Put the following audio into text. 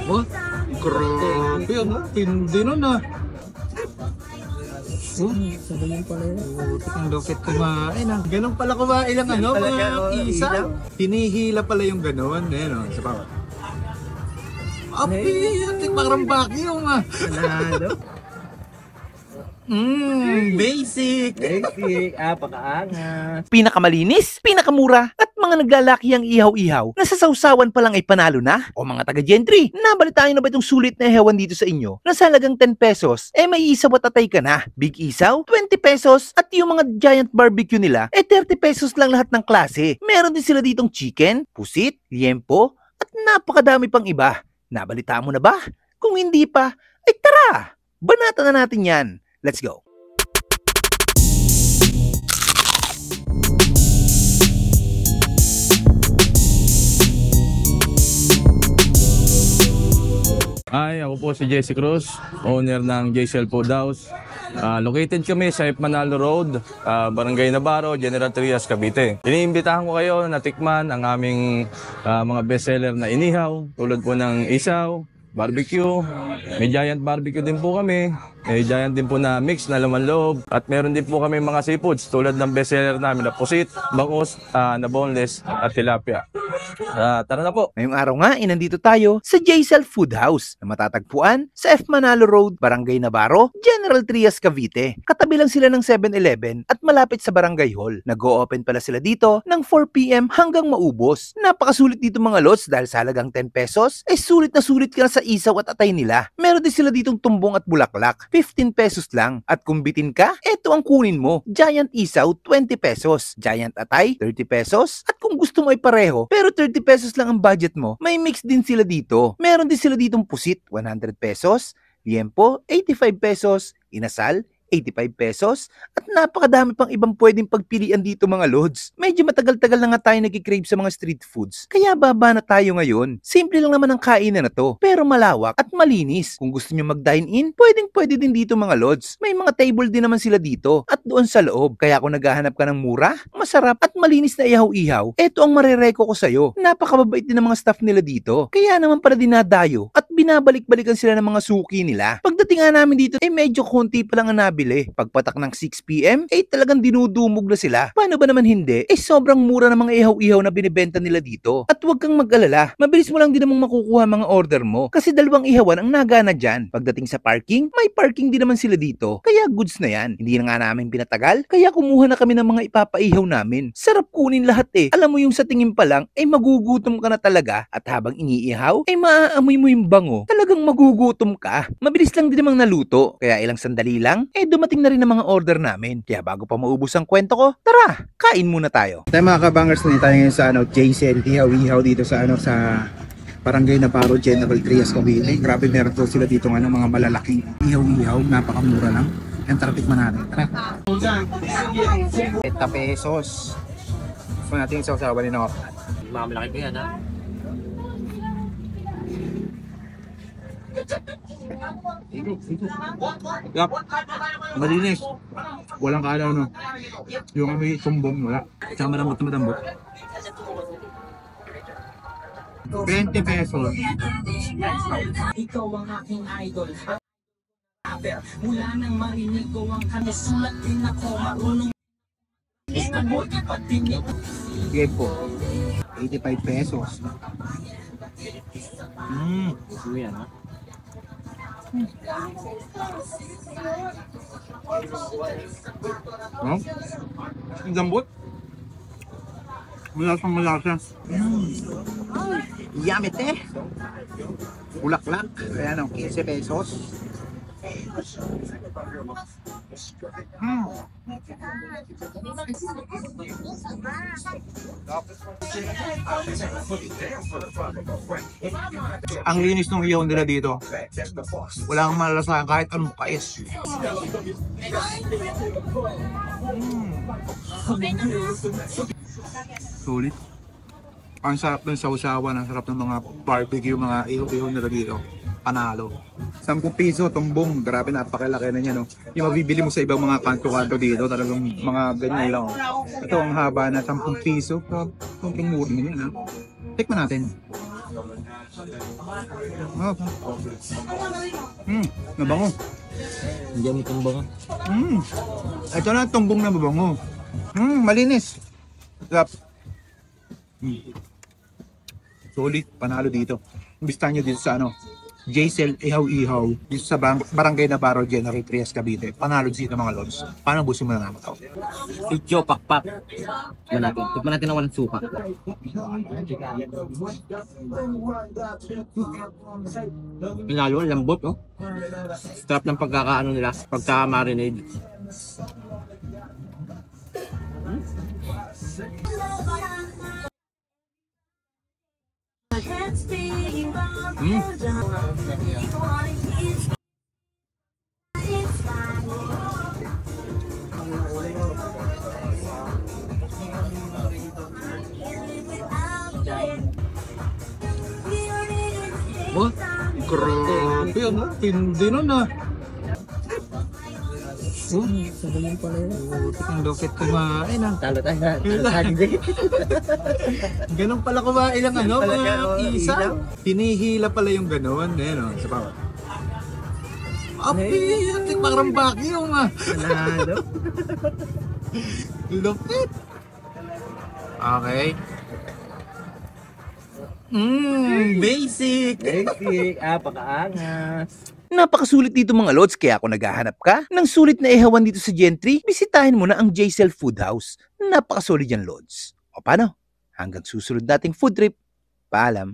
Oh, grabe, ano? Hindi nun ah. Ang lupit kumain ah. Ganun pala kumain ang ano, mga isaw. Hinihila pala yung ganun. Ayan o, isa pa. Api, parang vacuum ah. Basic. Pakaangas. Pinakamalinis, pinakamura, at mga naglalaki ang ihaw-ihaw na sa sausawan pa lang ay panalo na. O mga taga-gentry, nabalitaan na ba itong sulit na ihawan dito sa inyo? Na sa halagang 10 pesos, may isaw at atay ka na. Big isaw, 20 pesos, at yung mga giant barbecue nila, 30 pesos lang lahat ng klase. Meron din sila ditong chicken, pusit, liempo, at napakadami pang iba. Nabalitaan mo na ba? Kung hindi pa, ay tara! Banatan na natin yan. Let's go. Hi, ako po si Jesse Cruz, owner ng JCL Food House. Located kami sa F. Manalo Road, Barangay Navarro, General Trias, Cavite. Iniimbitahan ko kayo na tikman ang aming mga bestseller na inihaw, tulad po ng isaw, barbecue. May giant barbecue din po kami. May giant din po na mix na laman loob. At meron din po kami mga seafoods tulad ng bestseller namin na pusit, bangus, na boneless at tilapia. Tara na po. Ngayong araw nga, nandito tayo sa JCL Food House na matatagpuan sa F. Manalo Road, Barangay Navarro, General Trias, Cavite. Katabi lang sila ng 7-Eleven at malapit sa Barangay Hall. Nag-o-open pala sila dito ng 4 PM hanggang maubos. Napakasulit dito mga lods dahil sa halagang 10 pesos, sulit na sulit ka na sa isaw at atay nila. Meron din sila ditong tumbong at bulaklak, 15 pesos lang. At kung bitin ka, eto ang kunin mo. Giant isaw, 20 pesos. Giant atay, 30 pesos. At kung gusto mo ay pareho, pero 30 pesos lang ang budget mo, may mix din sila dito. Meron din sila ditong pusit, 100 pesos. Liempo, 85 pesos. Inasal, 85 pesos, at napakadami pang ibang pwedeng pagpilian dito mga lods. Medyo matagal-tagal na nga tayo nag-crave sa mga street foods, kaya baba na tayo ngayon. Simple lang naman ang kainan na to, pero malawak at malinis. Kung gusto nyo mag-dine in, pwede din dito mga lods. May mga table din naman sila dito, at doon sa loob. Kaya kung naghahanap ka ng mura, masarap at malinis na ihaw-ihaw, eto ang marereko ko sa'yo. Napakababait din ng mga staff nila dito, kaya naman para dinadayo at binabalik-balikan sila ng mga suki nila. Pagdating nga namin dito, medyo konti pa lang ang nabili. Pagpatak ng 6 PM, talagang dinudumog na sila. Paano ba naman hindi? Sobrang mura ng mga ihaw-ihaw na binibenta nila dito. At huwag kang mag-alala, mabilis mo lang din namang makukuha mga order mo. Kasi dalawang ihawan ang nagana dyan. Pagdating sa parking, may parking din naman sila dito. Kaya goods na yan. Hindi na nga namin pinatagal, kaya kumuha na kami ng mga ipapaihaw namin. Sarap kunin lahat Alam mo yung sa tingin pa lang, magugutom ka na talaga. At habang iniihaw, maaamoy mo yung bango. Talagang magugutom ka. Mabilis lang din namang naluto. Kaya ilang sandali lang, dumating na rin ang mga order namin. Kaya bago pa maubos ang kwento ko, tara, kain muna tayo. Tayo mga kabangers, na tayo ngayon sa JCL Ihaw-Ihaw dito sa sa Barangay Navarro, General Trias, Cavite. Grabe, meron to sila dito mga malalaking ihaw-ihaw, napakamura lang. Yan, tara tikman natin. Tara. 30 pesos. Gusto natin yung sausawan din ako. Mamalaki ko yan ha. Yap. Malinis. Walang kaalaw no. Yung may sumbong wala. Tsaka madambot. 20 pesos. Ikaw ang aking idol. Mula nang marinig ko ang kanisulat din ako marunong. Sige po. 85 pesos. Gusto yan ha. No? Ang dambot. Malasa. Yummy Bulaklak. Ayan o, 15 pesos. Ang linis ng ihaw nila dito. Wala kang malalasahan kahit anong kais. Sulit. Ang sarap ng sausawan, ang sarap ng mga barbecue, mga ihaw-ihaw nila dito. Panalo. 10 piso, tumbong. Grabe, napakalaki na niya, no? Yung mabibili mo sa ibang mga kanto-kanto dito, talagang mga ganyan lang. Ito, ang haba na 10 piso. Sobrang mura na yan, ha? Tikman natin. Oh. Mabango. Hindi mo tumbang. Ito na tumbong na mabango. Malinis. Sarap. Solid, panalo dito. Imbitahan nyo dito sa Jaisel Ihaw-Ihaw dito sa Barangay Navarro, General Trias, Cavite. Panalo dito mga lods. Paano busin mo na naman ito? Ityo, pakpak. Tignan natin ang walang suka. Pinalo, lambot, oh. Sarap ng pagkakaano nila, pagka-marinade. Oh, grabe tindi nun ang lupit kumain Talo tayo. Ganun pala kumain ang mga isa. Hinihila pala yung ganun. Ayan sa bawat. Api, parang vacuum Lupit. Okay. Basic. Pakaangas. Napakasulit dito mga lods, kaya kung naghahanap ka ng sulit na ihawan dito sa Gentry, bisitahin mo na ang Jaisel Food House. Napakasulit yan lods. O paano? Hanggang susunod nating food trip. Paalam.